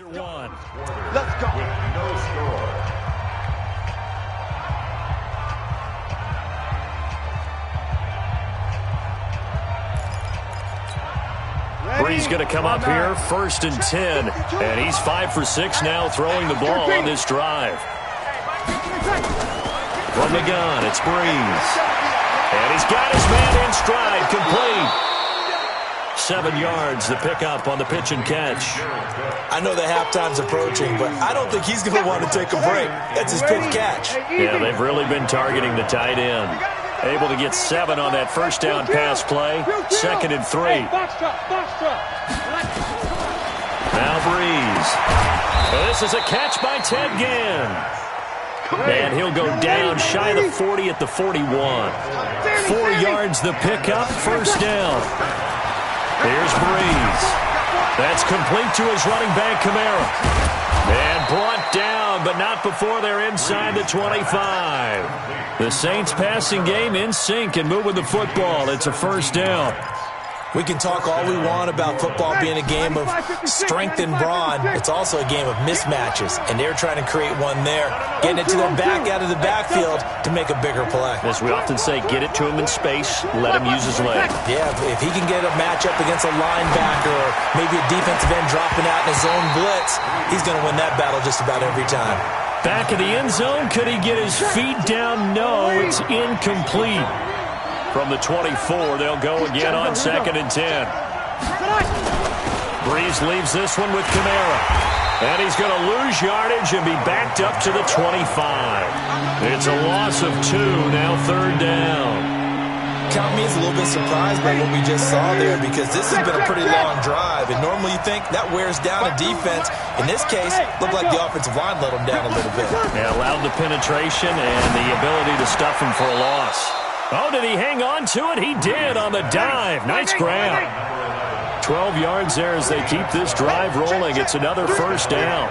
One. Let's go. With no score. Bree's going to come up here, 1st and 10. And he's 5 for 6 now, throwing the ball on this drive. From the gun, it's Breeze. And he's got his man in stride, complete. 7 yards, the pickup on the pitch and catch. I know that halftime's approaching, but I don't think he's going to want to take a break. That's his pitch catch. Yeah, they've really been targeting the tight end. Able to get 7 on that first down pass play. 2nd and 3. Now Breeze. This is a catch by Ted Ginn. And he'll go down shy of the 40 at the 41. 4 yards the pickup, first down. Here's Breeze. That's complete to his running back, Kamara. And brought down, but not before they're inside the 25. The Saints passing game in sync and moving the football. It's a first down. We can talk all we want about football being a game of strength and brawn. It's also a game of mismatches, and they're trying to create one there, getting it to their back out of the backfield to make a bigger play. As we often say, get it to him in space, let him use his leg. Yeah, if he can get a matchup against a linebacker or maybe a defensive end dropping out in a zone blitz, he's going to win that battle just about every time. Back of the end zone, could he get his feet down? No, it's incomplete. From the 24, they'll go again on 2nd and 10. Breeze leaves this one with Kamara. And he's going to lose yardage and be backed up to the 25. It's a loss of 2, now 3rd down. Count me as a little bit surprised by what we just saw there, because this has been a pretty long drive, and normally you think that wears down a defense. In this case, looked like the offensive line let him down a little bit. Yeah, allowed the penetration and the ability to stuff him for a loss. Oh, did he hang on to it? He did on the dive. Nice grab. 12 yards there as they keep this drive rolling. It's another first down.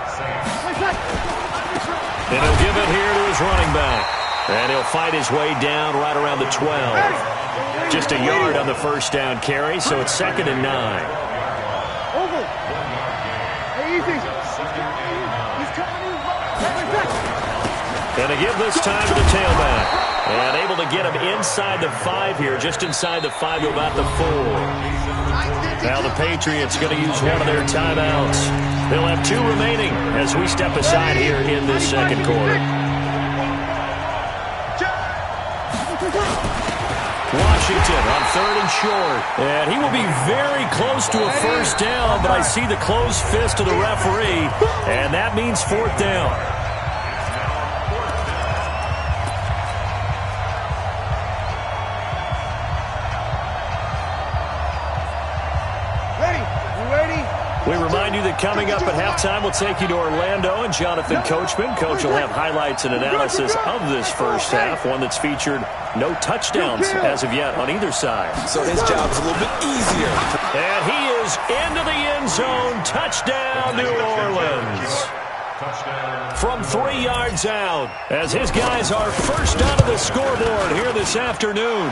And he'll give it here to his running back. And he'll fight his way down right around the 12. Just a yard on the first down carry, so it's 2nd and 9. And to give this time to the tailback. And able to get him inside the 5 here, just inside the 5 to about the 4. Now the Patriots going to use one of their timeouts. They'll have 2 remaining as we step aside here in this second quarter. Washington on 3rd and short. And he will be very close to a first down, but I see the closed fist of the referee, and that means 4th down. We remind you that coming up at halftime, we'll take you to Orlando and Jonathan Coachman. Coach will have highlights and analysis of this first half, one that's featured no touchdowns as of yet on either side. So his job's a little bit easier. And he is into the end zone. Touchdown, New Orleans. From 3 yards out, as his guys are first onto the scoreboard here this afternoon.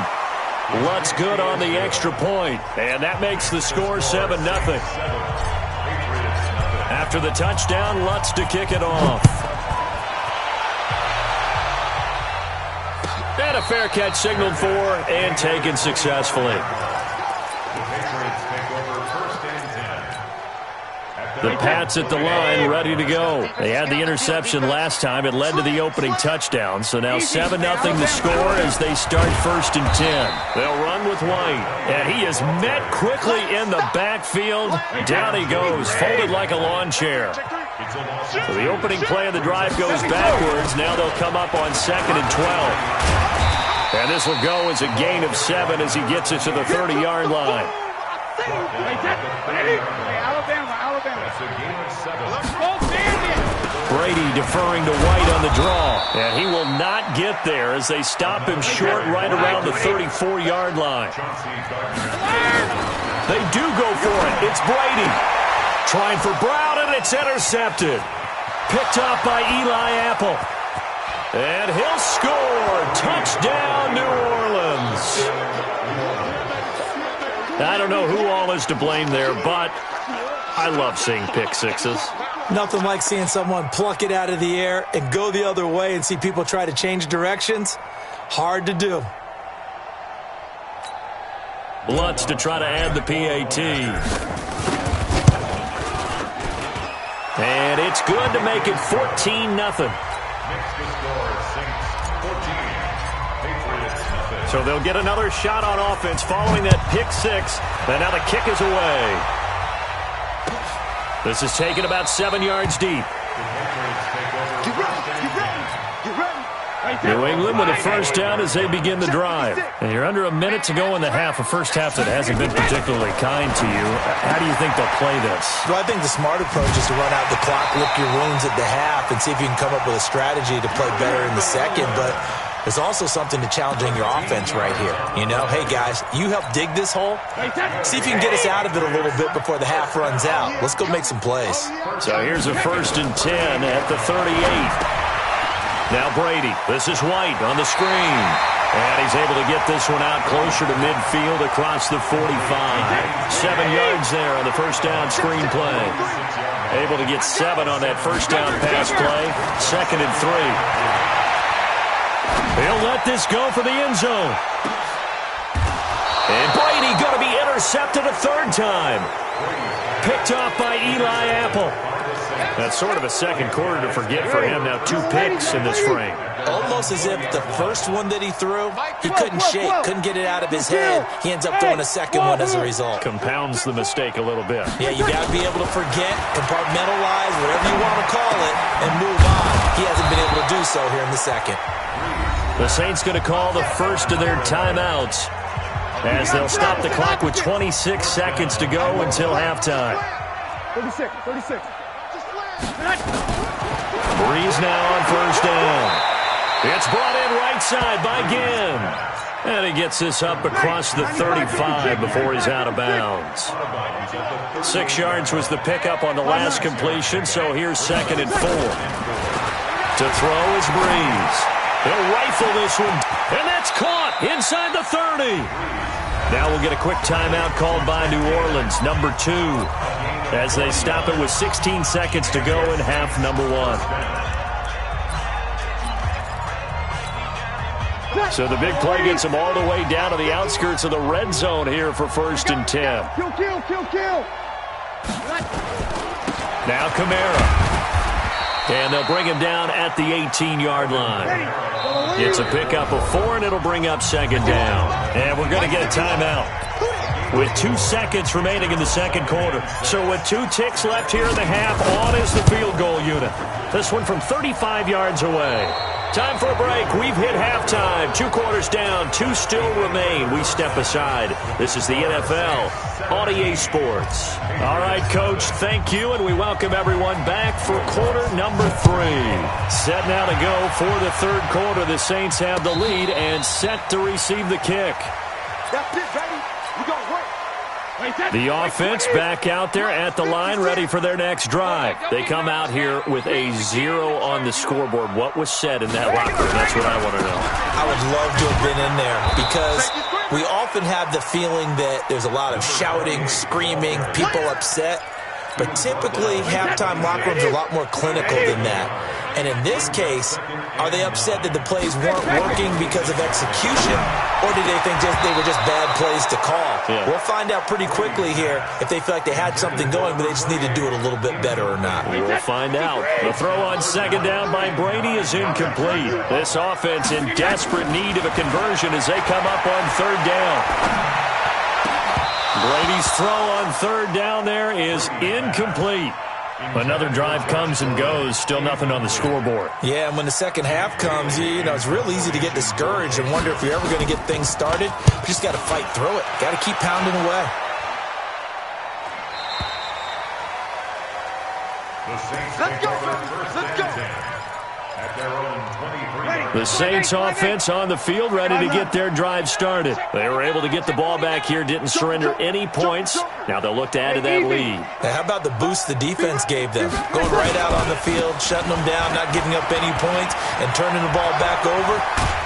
Lutz good on the extra point, and that makes the score 7-0. After the touchdown, Lutz to kick it off. And a fair catch signaled for and taken successfully. The Pats at the line, ready to go. They had the interception last time. It led to the opening touchdown. So now 7-0 the score as they start 1st and 10. They'll run with White. And he is met quickly in the backfield. Down he goes, folded like a lawn chair. So the opening play of the drive goes backwards. Now they'll come up on 2nd and 12. And this will go as a gain of 7 as he gets it to the 30-yard line. Brady deferring to White on the draw. And he will not get there as they stop him short right around the 34-yard line. They do go for it. It's Brady. Trying for Brown, and it's intercepted. Picked up by Eli Apple. And he'll score. Touchdown, New Orleans. I don't know who all is to blame there, but I love seeing pick sixes. Nothing like seeing someone pluck it out of the air and go the other way and see people try to change directions. Hard to do. Lutz to try to add the PAT. And it's good to make it 14-0. So they'll get another shot on offense following that pick six. And now the kick is away. This is taken about 7 yards deep. New England with a first down as they begin the drive. And you're under a minute to go in the half, a first half that hasn't been particularly kind to you. How do you think they'll play this? Well, I think the smart approach is to run out the clock, lick your wounds at the half, and see if you can come up with a strategy to play better in the second. But there's also something to challenging your offense right here. You know, hey, guys, you help dig this hole. See if you can get us out of it a little bit before the half runs out. Let's go make some plays. So here's a 1st and 10 at the 38. Now Brady. This is White on the screen. And he's able to get this one out closer to midfield across the 45. 7 yards there on the first down screen play. Able to get 7 on that first down pass play. 2nd and 3. He'll let this go for the end zone. And Brady going to be intercepted a 3rd time. Picked off by Eli Apple. That's sort of a second quarter to forget for him. Now 2 picks in this frame. Almost as if the first one that he threw, he couldn't shake, couldn't get it out of his head. He ends up throwing a second one as a result. Compounds the mistake a little bit. Yeah, you got to be able to forget, compartmentalize, whatever you want to call it, and move on. He hasn't been able to do so here in the second. The Saints going to call the first of their timeouts as they'll stop the clock with 26 seconds to go until halftime. 36. Breeze now on first down. It's brought in right side by Ginn. And he gets this up across the 35 before he's out of bounds. 6 yards was the pickup on the last completion, so here's 2nd and 4. To throw is Breeze. He'll rifle this one, and that's caught inside the 30. Now we'll get a quick timeout called by New Orleans, number 2, as they stop it with 16 seconds to go in half number 1. So the big play gets them all the way down to the outskirts of the red zone here for 1st and 10. Kill. Now Kamara. And they'll bring him down at the 18-yard line. It's a pickup of 4, and it'll bring up 2nd down. And we're going to get a timeout with 2 seconds remaining in the second quarter. So with 2 ticks left here in the half, on is the field goal unit. This one from 35 yards away. Time for a break. We've hit halftime. 2 quarters down. 2 still remain. We step aside. This is the NFL on EA Sports. All right, Coach, thank you, and we welcome everyone back for quarter number 3. Set now to go for the 3rd quarter. The Saints have the lead and set to receive the kick. That's it, baby. We got work. The offense back out there at the line, ready for their next drive. They come out here with a 0 on the scoreboard. What was said in that locker room? That's what I want to know. I would love to have been in there because we often have the feeling that there's a lot of shouting, screaming, people upset. But typically, halftime locker rooms are a lot more clinical than that. And in this case, are they upset that the plays weren't working because of execution, or did they think they were just bad plays to call? Yeah. We'll find out pretty quickly here if they feel like they had something going, but they just need to do it a little bit better or not. We'll find out. The throw on 2nd down by Brady is incomplete. This offense in desperate need of a conversion as they come up on 3rd down. Brady's throw on 3rd down there is incomplete. Another drive comes and goes, still nothing on the scoreboard. Yeah, and when the second half comes, you know, it's real easy to get discouraged and wonder if you're ever going to get things started. You just got to fight through it. Got to keep pounding away. Let's go. At their own 23. The Saints offense on the field, ready to get their drive started. They were able to get the ball back here, didn't surrender any points. Now they'll look to add to that lead. Now, how about the boost the defense gave them? Going right out on the field, shutting them down, not giving up any points, and turning the ball back over.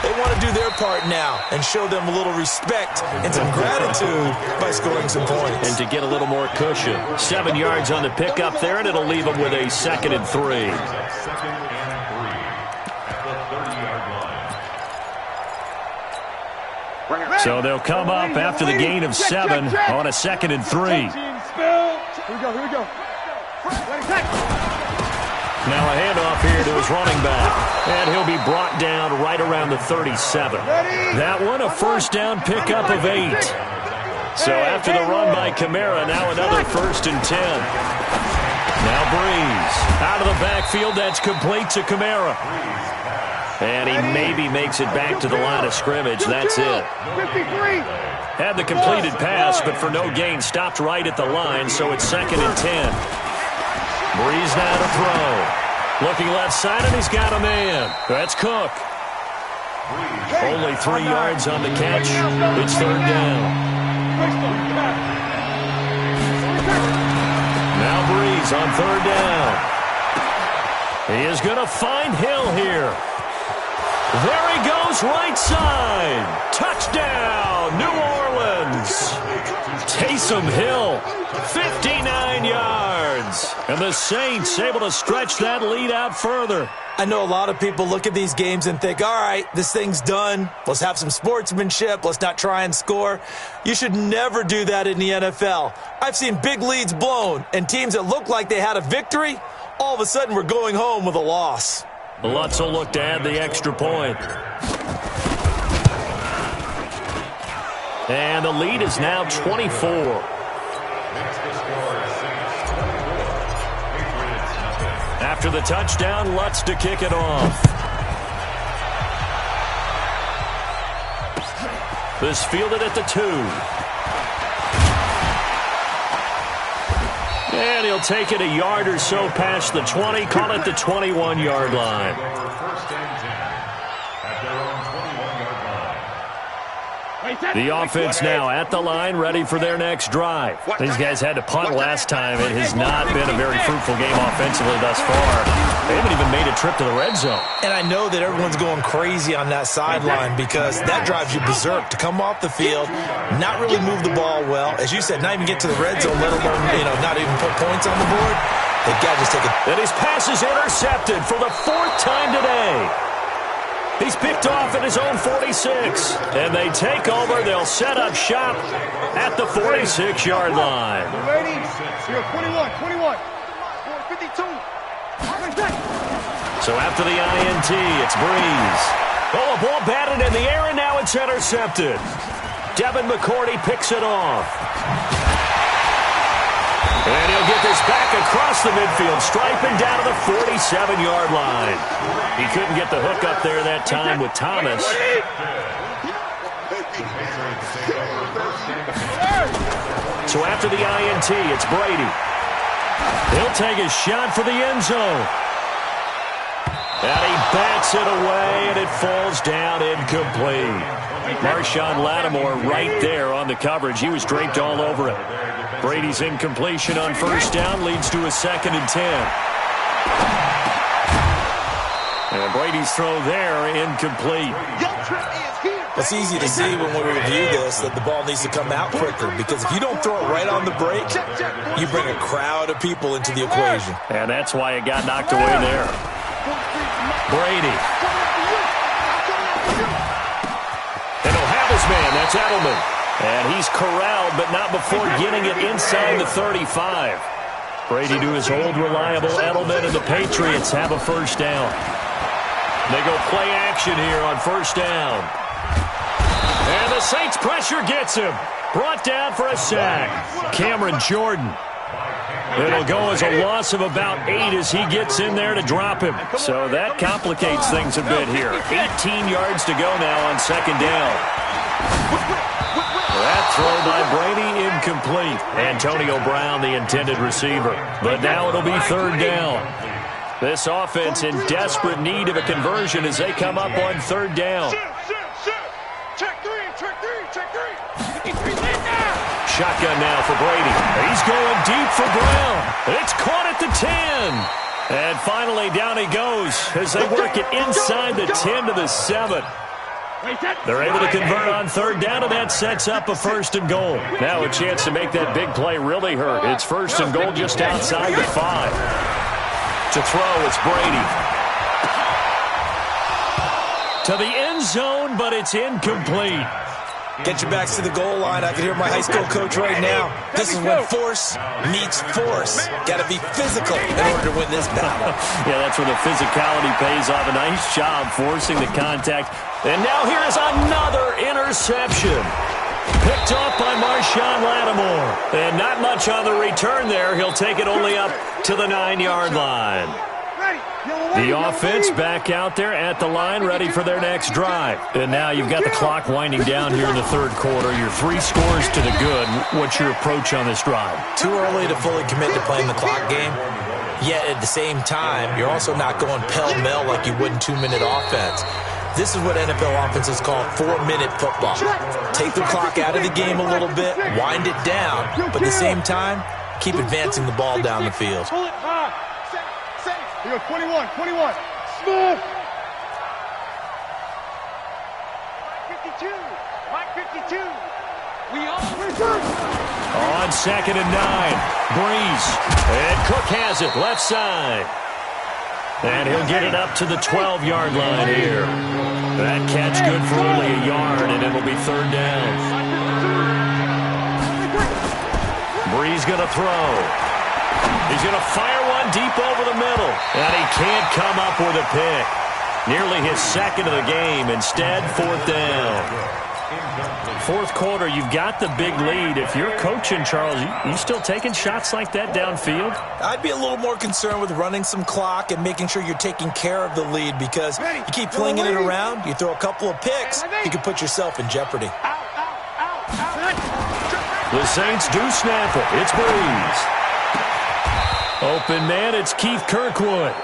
They want to do their part now and show them a little respect and some gratitude by scoring some points. And to get a little more cushion. 7 yards on the pickup there, and it'll leave them with a 2nd and 3. 2nd and 3 at the 30-yard line. So they'll come up after the gain of 7 on a 2nd and 3. Here we go, here we go. Now a handoff here to his running back. And he'll be brought down right around the 37. That one a first down pickup of 8. So after the run by Kamara, now another 1st and 10. Now Breeze. Out of the backfield, that's complete to Kamara. And he maybe makes it back to the line of scrimmage. That's it. 53. Had the completed pass, but for no gain, stopped right at the line, so it's 2nd and 10. Breeze now to throw. Looking left side, and he's got a man. That's Cook. Only 3 yards on the catch. It's 3rd down. Now Breeze on 3rd down. He is going to find Hill here. There he goes, right side. Touchdown, New Orleans. Taysom Hill, 59 yards. And the Saints able to stretch that lead out further. I know a lot of people look at these games and think, all right, this thing's done. Let's have some sportsmanship. Let's not try and score. You should never do that in the NFL. I've seen big leads blown, and teams that look like they had a victory, all of a sudden we're going home with a loss. Lutz will look to add the extra point. And the lead is now 24. After the touchdown, Lutz to kick it off. This fielded at the 2. And he'll take it a yard or so past the 20, call it the 21-yard line. First and 10 at their own 21-yard line. The offense now at the line, ready for their next drive. These guys had to punt last time. It has not been a very fruitful game offensively thus far. They haven't even made a trip to the red zone. And I know that everyone's going crazy on that sideline because that drives you berserk to come off the field, not really move the ball well. As you said, not even get to the red zone, let alone, not even put points on the board. They've got to just take it. And his pass is intercepted for the 4th time today. He's picked off at his own 46. And they take over. They'll set up shop at the 46-yard line. Ready? You're 21, 52. So after the INT, it's Breeze. Oh, a ball batted in the air, and now it's intercepted. Devin McCourty picks it off. And he'll get this back across the midfield, striping down to the 47-yard line. He couldn't get the hook up there that time with Thomas. So after the INT, it's Brady. He'll take a shot for the end zone. And he bats it away, and it falls down incomplete. Marshawn Lattimore right there on the coverage. He was draped all over it. Brady's incompletion on 1st down leads to a 2nd and 10. And Brady's throw there incomplete. It's easy to see when we review this that the ball needs to come out quicker because if you don't throw it right on the break, you bring a crowd of people into the equation. And that's why it got knocked away there. Brady. And he'll have his man. That's Edelman. And he's corralled, but not before getting it inside the 35. Brady to his old reliable Edelman, and the Patriots have a 1st down. They go play action here on 1st down. And the Saints pressure gets him. Brought down for a sack. Cameron Jordan. It'll go as a loss of about 8 as he gets in there to drop him. So that complicates things a bit here. 18 yards to go now on 2nd down. That throw by Brady incomplete. Antonio Brown, the intended receiver. But now it'll be 3rd down. This offense in desperate need of a conversion as they come up on 3rd down. Check three. Shotgun now for Brady. He's going deep for Brown. It's caught at the 10. And finally down he goes as they work it inside the 10 to the 7. They're able to convert on third down, and that sets up a 1st and goal. Now a chance to make that big play really hurt. It's 1st and goal just outside the 5. To throw, it's Brady. To the end zone, but it's incomplete. Get your backs to the goal line. I can hear my high school coach right now. This is when force meets force. Got to be physical in order to win this battle. Yeah, that's where the physicality pays off. A nice job forcing the contact. And now here's another interception. Picked off by Marshawn Lattimore. And not much on the return there. He'll take it only up to the 9-yard line. The offense back out there at the line, ready for their next drive. And now you've got the clock winding down here in the 3rd quarter. You're 3 scores to the good. What's your approach on this drive? Too early to fully commit to playing the clock game. Yet at the same time, you're also not going pell-mell like you would in 2-minute offense. This is what NFL offenses call 4-minute football. Take the clock out of the game a little bit, wind it down, but at the same time, keep advancing the ball down the field. You go 21, 21. Smooth. Mike 52. Mike 52. We all on 2nd and 9. Breeze. And Cook has it left side. And he'll get it up to the 12-yard line here. That catch good for only a yard, and it'll be 3rd down. Breeze going to throw. He's going to fire one deep over the middle. And he can't come up with a pick. Nearly his 2nd of the game. Instead, 4th down. 4th quarter, you've got the big lead. If you're coaching, Charles, you still taking shots like that downfield? I'd be a little more concerned with running some clock and making sure you're taking care of the lead, because you keep flinging it around, you throw a couple of picks, you can put yourself in jeopardy. The Saints do snap it. It's Breeze. Open man, it's Keith Kirkwood.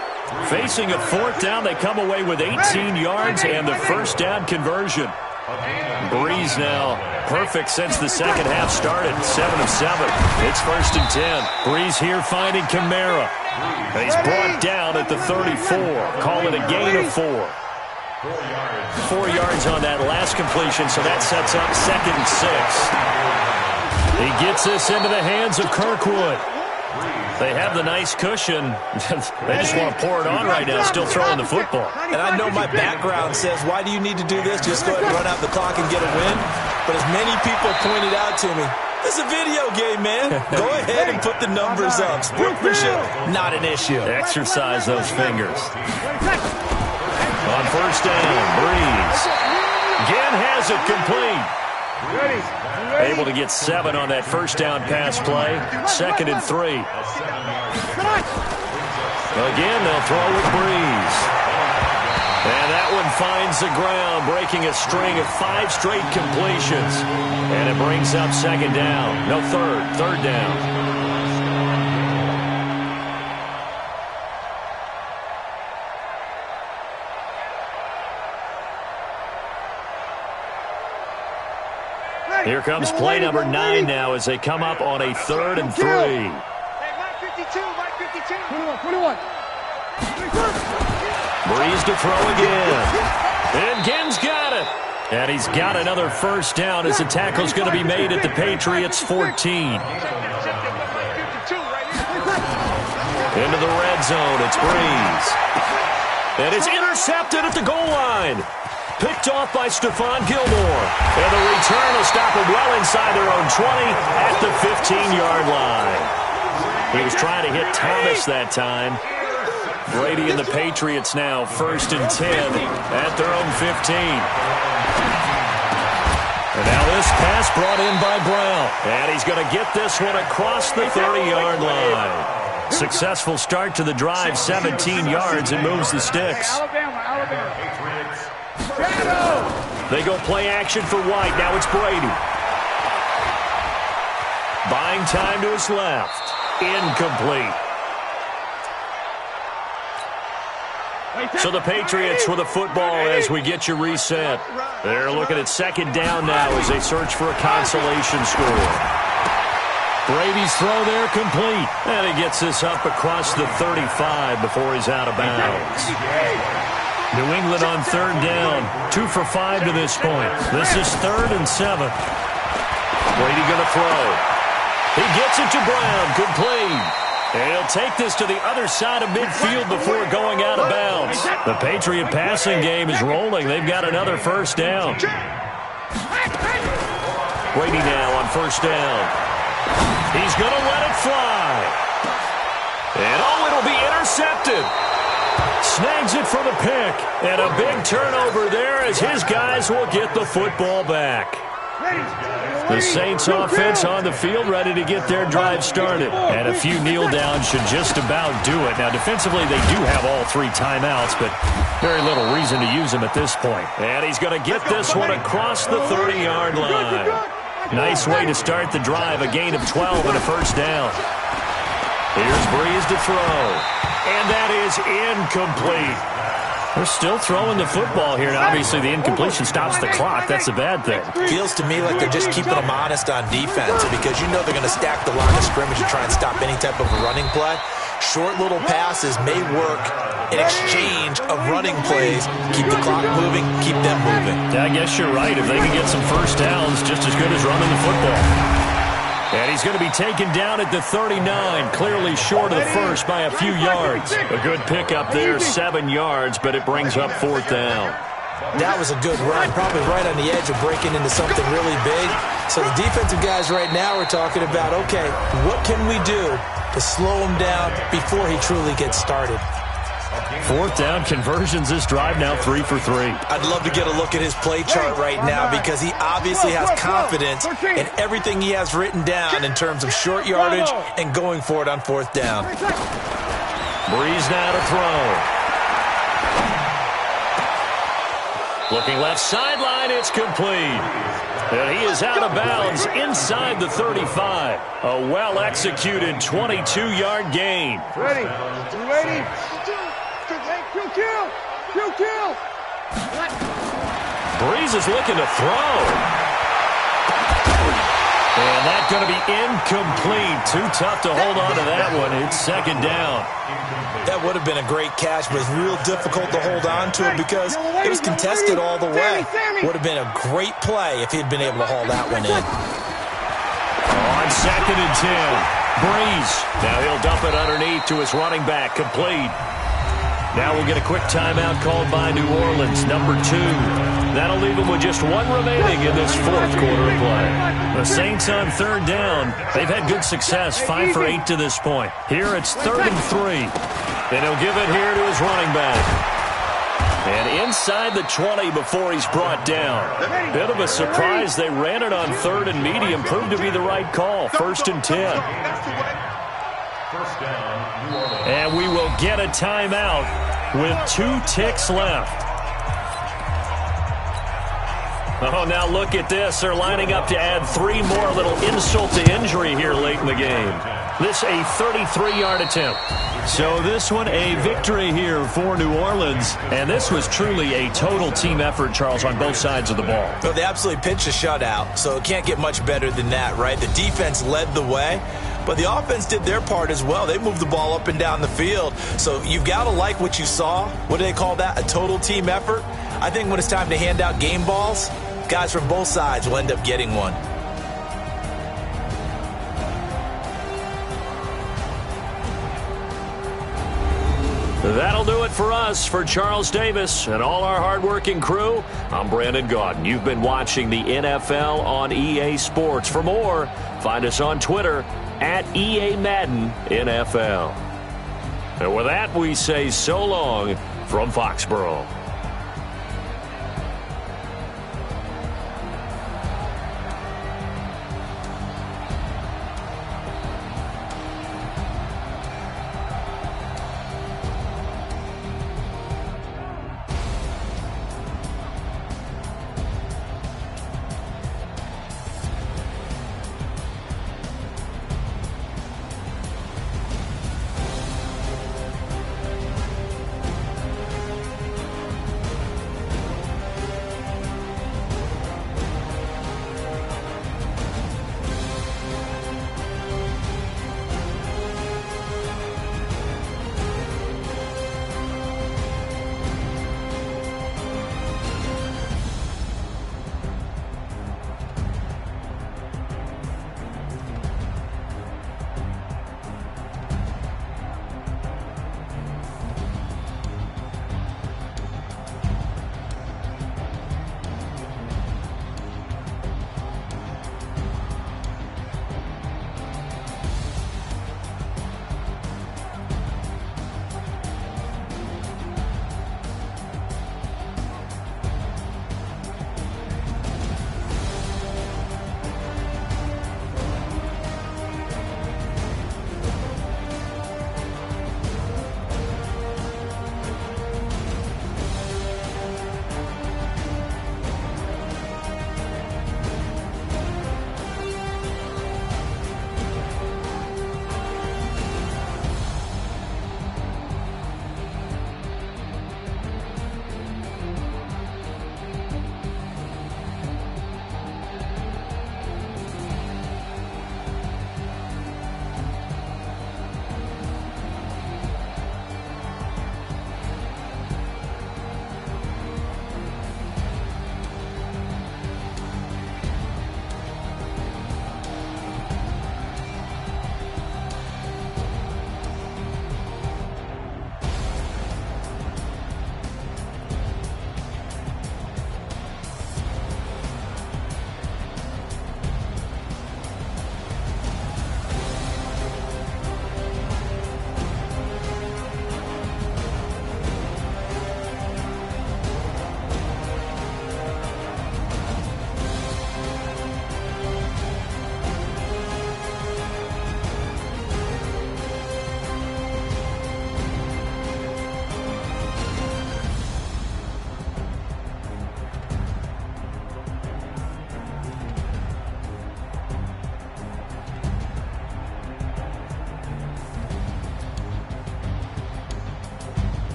Facing a 4th down, they come away with 18 yards and the 1st down conversion. Breeze now perfect since the 2nd half started. 7 of 7. It's 1st and 10. Breeze here finding Kamara. And he's brought down at the 34. Call it a gain of 4. 4 yards on that last completion, so that sets up 2nd and 6. He gets this into the hands of Kirkwood. They have the nice cushion. They just want to pour it on right now, still throwing the football. And I know my background says, why do you need to do this? Just go ahead and run out the clock and get a win. But as many people pointed out to me, this is a video game, man. Go ahead and put the numbers up. Sportsmanship, not an issue. Exercise those fingers. On 1st down, Breeze. Again has it complete. Able to get 7 on that 1st down pass play. 2nd and 3. Again, they'll throw with Breeze. And that one finds the ground, breaking a string of 5 straight completions. And it brings up 2nd down. No, 3rd down. Here comes play number 9 now as they come up on a 3rd and 3. Hey, Mike 52, Mike 52. 21, 21. Breeze to throw again. And Ginn's got it. And he's got another 1st down as the tackle's going to be made at the Patriots 14. Into the red zone, it's Breeze. And it's intercepted at the goal line. Picked off by Stephon Gilmore. And the return will stop him well inside their own 20 at the 15-yard line. He was trying to hit Thomas that time. Brady and the Patriots now 1st and 10 at their own 15. And now this pass brought in by Brown. And he's going to get this one across the 30-yard line. Successful start to the drive, 17 yards, and moves the sticks. Alabama. They go play action for White. Now it's Brady. Buying time to his left. Incomplete. So the Patriots with a football as we get you reset. They're looking at 2nd down now as they search for a consolation score. Brady's throw there complete. And he gets this up across the 35 before he's out of bounds. New England on third down. 2 for 5 to this point. This is 3rd and 7. Brady going to throw. He gets it to Brown. Complete. And he'll take this to the other side of midfield before going out of bounds. The Patriot passing game is rolling. They've got another first down. Brady now on first down. He's going to let it fly. And it'll be intercepted. Snags it for the pick. And a big turnover there as his guys will get the football back. The Saints offense on the field ready to get their drive started. And a few kneel downs should just about do it. Now, defensively, they do have all 3 timeouts, but very little reason to use them at this point. And he's going to get this one across the 30-yard line. Nice way to start the drive, a gain of 12 and a first down. Here's Breeze to throw. And that is incomplete. They're still throwing the football here. Now, obviously, the incompletion stops the clock. That's a bad thing. Feels to me like they're just keeping them honest on defense because you know they're going to stack the line of scrimmage and try and stop any type of running play. Short little passes may work in exchange of running plays. Keep the clock moving, keep them moving. Yeah, I guess you're right. If they can get some first downs, just as good as running the football. And he's going to be taken down at the 39, clearly short of the first by a few yards. A good pickup there, 7 yards, but it brings up 4th down. That was a good run, probably right on the edge of breaking into something really big. So the defensive guys right now are talking about, okay, what can we do to slow him down before he truly gets started? 4th down conversions this drive now 3 for 3. I'd love to get a look at his play chart right now because he obviously has confidence in everything he has written down in terms of short yardage and going for it on 4th down. Breeze now to throw. Looking left sideline, it's complete. And he is out of bounds inside the 35. A well-executed 22-yard gain. Ready? You ready? Kill. Breeze is looking to throw. And that's going to be incomplete. Too tough to hold on to that one. It's 2nd down. That would have been a great catch, but it's real difficult to hold on to it because it was contested all the way. Would have been a great play if he'd been able to haul that one in. On 2nd and 10. Breeze. Now he'll dump it underneath to his running back. Complete. Now we'll get a quick timeout called by New Orleans, number 2. That'll leave them with just 1 remaining in this 4th quarter of play. The Saints on 3rd down. They've had good success, 5 for 8 to this point. Here it's 3rd and 3. And he'll give it here to his running back. And inside the 20 before he's brought down. Bit of a surprise. They ran it on 3rd and medium. Proved to be the right call. 1st and 10. And we will get a timeout with 2 ticks left. Oh, now look at this. They're lining up to add 3 more, a little insult to injury here late in the game. This a 33-yard attempt. So this one a victory here for New Orleans. And this was truly a total team effort, Charles, on both sides of the ball. Well, they absolutely pitched a shutout, so it can't get much better than that, right? The defense led the way. But the offense did their part as well. They moved the ball up and down the field. So you've got to like what you saw. What do they call that? A total team effort? I think when it's time to hand out game balls, guys from both sides will end up getting one. That'll do it for us. For Charles Davis and all our hardworking crew, I'm Brandon Gaudin. You've been watching the NFL on EA Sports. For more, find us on Twitter at EA Madden NFL. And with that, we say so long from Foxborough.